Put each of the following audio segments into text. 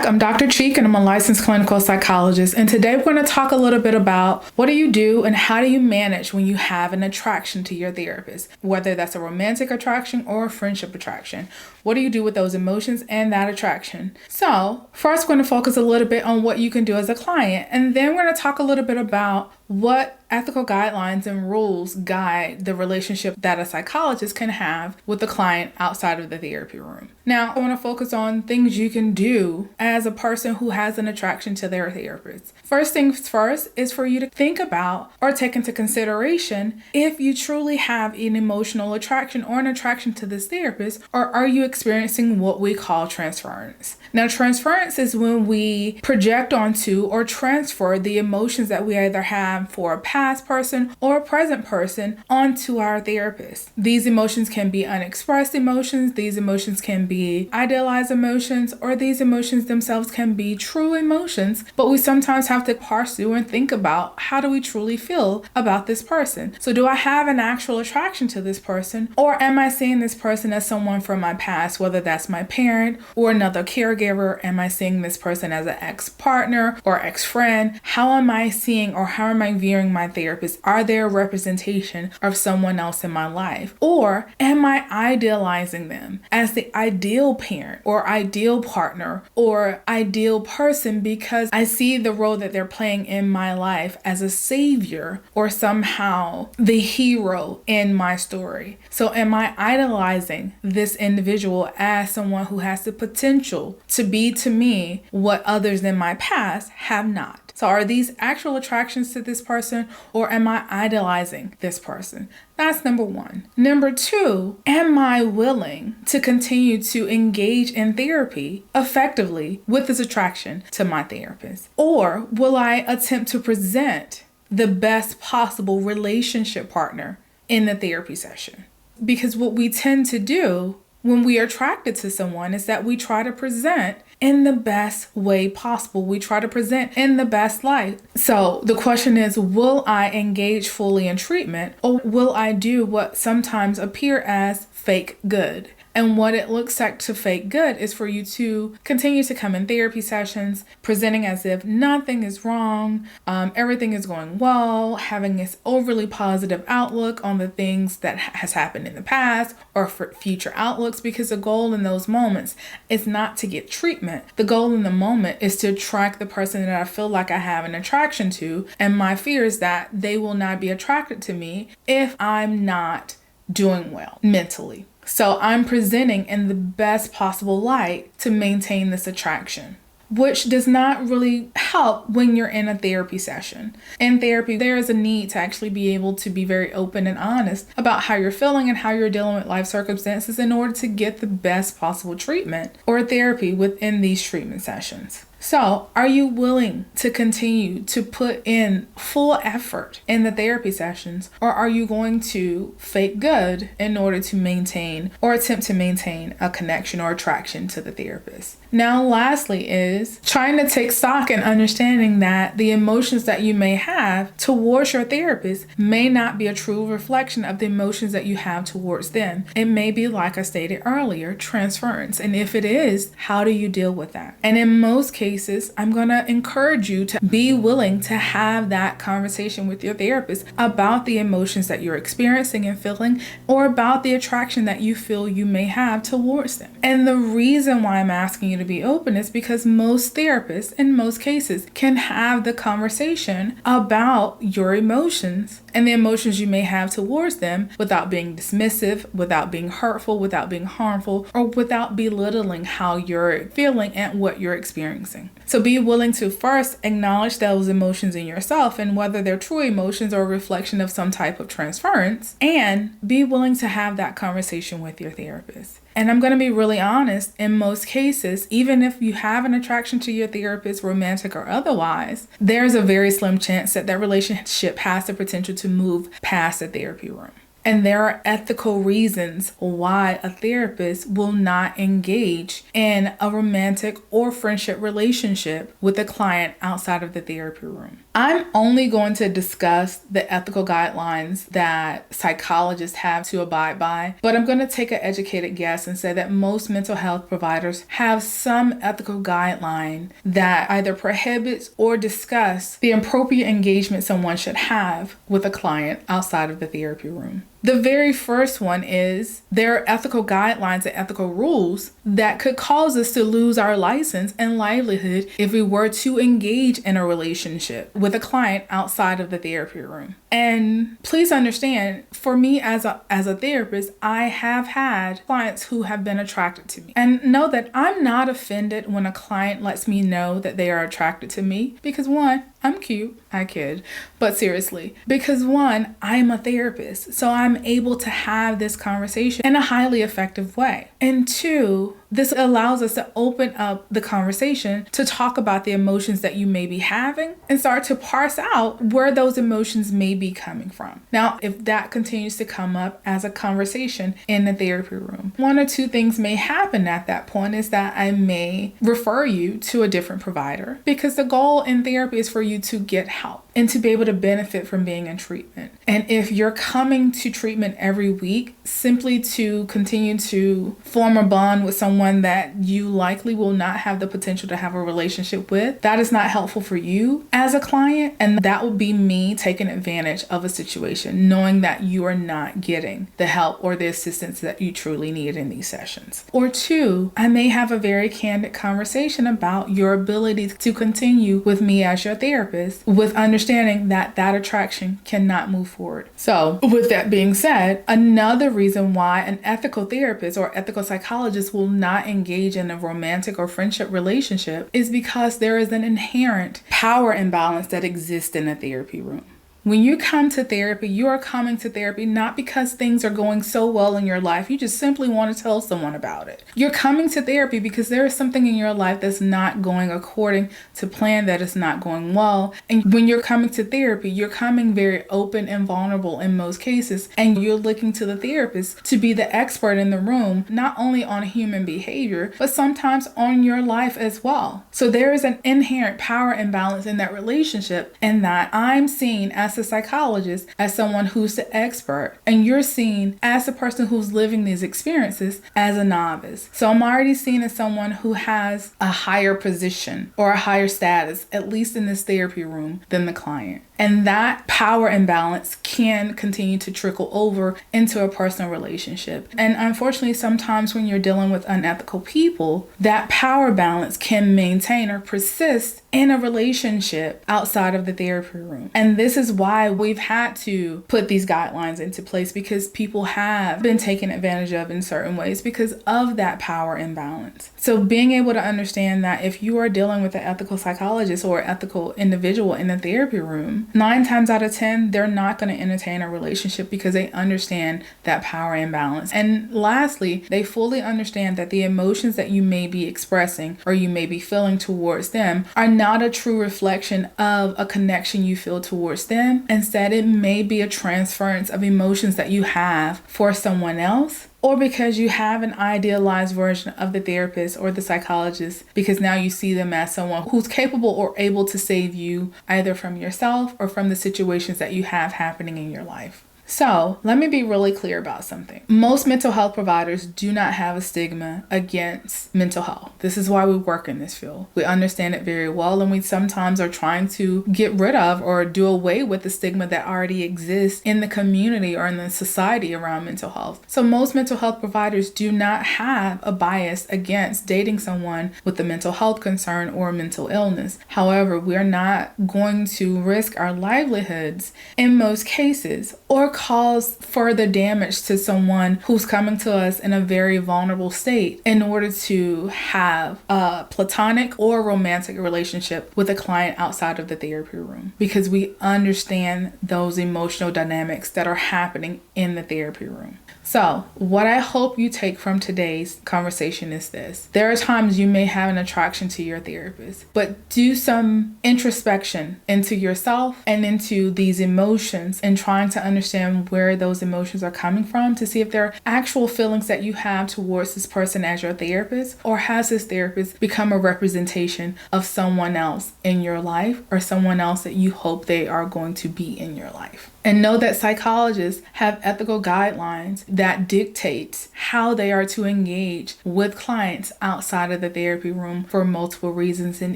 back. I'm Dr. Cheek and I'm a licensed clinical psychologist. And today we're going to talk a little bit about what do you do and how do you manage when you have an attraction to your therapist, whether that's a romantic attraction or a friendship attraction. What do you do with those emotions and that attraction? So first, we're going to focus a little bit on what you can do as a client. And then we're going to talk a little bit about what ethical guidelines and rules guide the relationship that a psychologist can have with the client outside of the therapy room. Now, I want to focus on things you can do as a person who has an attraction to their therapist. First things first is for you to think about or take into consideration if you truly have an emotional attraction or an attraction to this therapist, or are you experiencing what we call transference. Now, transference is when we project onto or transfer the emotions that we either have for a past person or a present person onto our therapist. These emotions can be unexpressed emotions, these emotions can be idealized emotions, or these emotions themselves can be true emotions, but we sometimes have to parse through and think about how do we truly feel about this person. So do I have an actual attraction to this person, or am I seeing this person as someone from my past, whether that's my parent or another caregiver? Am I seeing this person as an ex-partner or ex-friend? How am I seeing or how am I viewing my therapist? Are they a representation of someone else in my life? Or am I idealizing them as the ideal parent or ideal partner or ideal person because I see the role that they're playing in my life as a savior or somehow the hero in my story? So am I idolizing this individual as someone who has the potential to be to me what others in my past have not? So are these actual attractions to this person, or am I idolizing this person? That's number one. Number two, am I willing to continue to engage in therapy effectively with this attraction to my therapist? Or will I attempt to present the best possible relationship partner in the therapy session? Because what we tend to do when we are attracted to someone is that we try to present in the best way possible. We try to present in the best light. So the question is, will I engage fully in treatment, or will I do what sometimes appear as fake good? And what it looks like to fake good is for you to continue to come in therapy sessions, presenting as if nothing is wrong, everything is going well, having this overly positive outlook on the things that has happened in the past or for future outlooks, because the goal in those moments is not to get treatment. The goal in the moment is to attract the person that I feel like I have an attraction to, and my fear is that they will not be attracted to me if I'm not doing well mentally. So I'm presenting in the best possible light to maintain this attraction, which does not really help when you're in a therapy session. In therapy, there is a need to actually be able to be very open and honest about how you're feeling and how you're dealing with life circumstances in order to get the best possible treatment or therapy within these treatment sessions. So, are you willing to continue to put in full effort in the therapy sessions, or are you going to fake good in order to maintain or attempt to maintain a connection or attraction to the therapist? Now, lastly is trying to take stock and understanding that the emotions that you may have towards your therapist may not be a true reflection of the emotions that you have towards them. It may be, like I stated earlier, transference. And if it is, how do you deal with that? And in most cases, I'm going to encourage you to be willing to have that conversation with your therapist about the emotions that you're experiencing and feeling, or about the attraction that you feel you may have towards them. And the reason why I'm asking you to be open is because most therapists, in most cases, can have the conversation about your emotions and the emotions you may have towards them without being dismissive, without being hurtful, without being harmful, or without belittling how you're feeling and what you're experiencing. So be willing to first acknowledge those emotions in yourself and whether they're true emotions or a reflection of some type of transference, and be willing to have that conversation with your therapist. And I'm going to be really honest, in most cases, even if you have an attraction to your therapist, romantic or otherwise, there's a very slim chance that that relationship has the potential to move past the therapy room. And there are ethical reasons why a therapist will not engage in a romantic or friendship relationship with a client outside of the therapy room. I'm only going to discuss the ethical guidelines that psychologists have to abide by, but I'm going to take an educated guess and say that most mental health providers have some ethical guideline that either prohibits or discuss the appropriate engagement someone should have with a client outside of the therapy room. The very first one is there are ethical guidelines and ethical rules that could cause us to lose our license and livelihood if we were to engage in a relationship with a client outside of the therapy room. And please understand, for me as a therapist, I have had clients who have been attracted to me. And know that I'm not offended when a client lets me know that they are attracted to me because one, I'm cute. I kid. But seriously, because one, I'm a therapist. So I'm able to have this conversation in a highly effective way. And two, this allows us to open up the conversation to talk about the emotions that you may be having and start to parse out where those emotions may be coming from. Now, if that continues to come up as a conversation in the therapy room, one or two things may happen at that point is that I may refer you to a different provider because the goal in therapy is for you to get help and to be able to benefit from being in treatment. And if you're coming to treatment every week simply to continue to form a bond with someone that you likely will not have the potential to have a relationship with, that is not helpful for you as a client. And that would be me taking advantage of a situation, knowing that you are not getting the help or the assistance that you truly need in these sessions. Or two, I may have a very candid conversation about your ability to continue with me as your therapist with understanding that that attraction cannot move forward. So with that being said, another reason why an ethical therapist or ethical psychologist will not engage in a romantic or friendship relationship is because there is an inherent power imbalance that exists in a therapy room. When you come to therapy, you are coming to therapy not because things are going so well in your life. You just simply want to tell someone about it. You're coming to therapy because there is something in your life that's not going according to plan, that is not going well. And when you're coming to therapy, you're coming very open and vulnerable in most cases. And you're looking to the therapist to be the expert in the room, not only on human behavior, but sometimes on your life as well. So there is an inherent power imbalance in that relationship, and that I'm seen as a psychologist as someone who's the expert, and you're seen as the person who's living these experiences as a novice. So I'm already seen as someone who has a higher position or a higher status, at least in this therapy room, than the client. And that power imbalance can continue to trickle over into a personal relationship. And unfortunately, sometimes when you're dealing with unethical people, that power balance can maintain or persist in a relationship outside of the therapy room. And this is why we've had to put these guidelines into place, because people have been taken advantage of in certain ways because of that power imbalance. So being able to understand that if you are dealing with an ethical psychologist or ethical individual in the therapy room, 9 times out of 10, they're not going to entertain a relationship because they understand that power imbalance. And lastly, they fully understand that the emotions that you may be expressing or you may be feeling towards them are not a true reflection of a connection you feel towards them. Instead, it may be a transference of emotions that you have for someone else, or because you have an idealized version of the therapist or the psychologist, because now you see them as someone who's capable or able to save you either from yourself or from the situations that you have happening in your life. So let me be really clear about something. Most mental health providers do not have a stigma against mental health. This is why we work in this field. We understand it very well, and we sometimes are trying to get rid of or do away with the stigma that already exists in the community or in the society around mental health. So most mental health providers do not have a bias against dating someone with a mental health concern or mental illness. However, we're not going to risk our livelihoods in most cases or cause further damage to someone who's coming to us in a very vulnerable state in order to have a platonic or romantic relationship with a client outside of the therapy room, because we understand those emotional dynamics that are happening in the therapy room. So, what I hope you take from today's conversation is this. There are times you may have an attraction to your therapist, but do some introspection into yourself and into these emotions and trying to understand where those emotions are coming from to see if there are actual feelings that you have towards this person as your therapist, or has this therapist become a representation of someone else in your life or someone else that you hope they are going to be in your life. And know that psychologists have ethical guidelines that dictate how they are to engage with clients outside of the therapy room for multiple reasons. And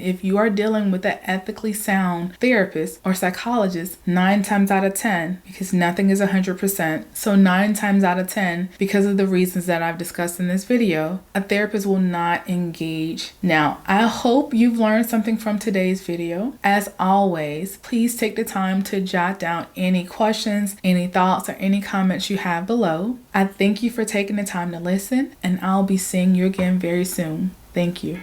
if you are dealing with an ethically sound therapist or psychologist, 9 times out of 10, because nothing is 100%, so 9 times out of 10, because of the reasons that I've discussed in this video, a therapist will not engage. Now, I hope you've learned something from today's video. As always, please take the time to jot down any questions, any thoughts, or any comments you have below. I thank you for taking the time to listen, and I'll be seeing you again very soon. Thank you.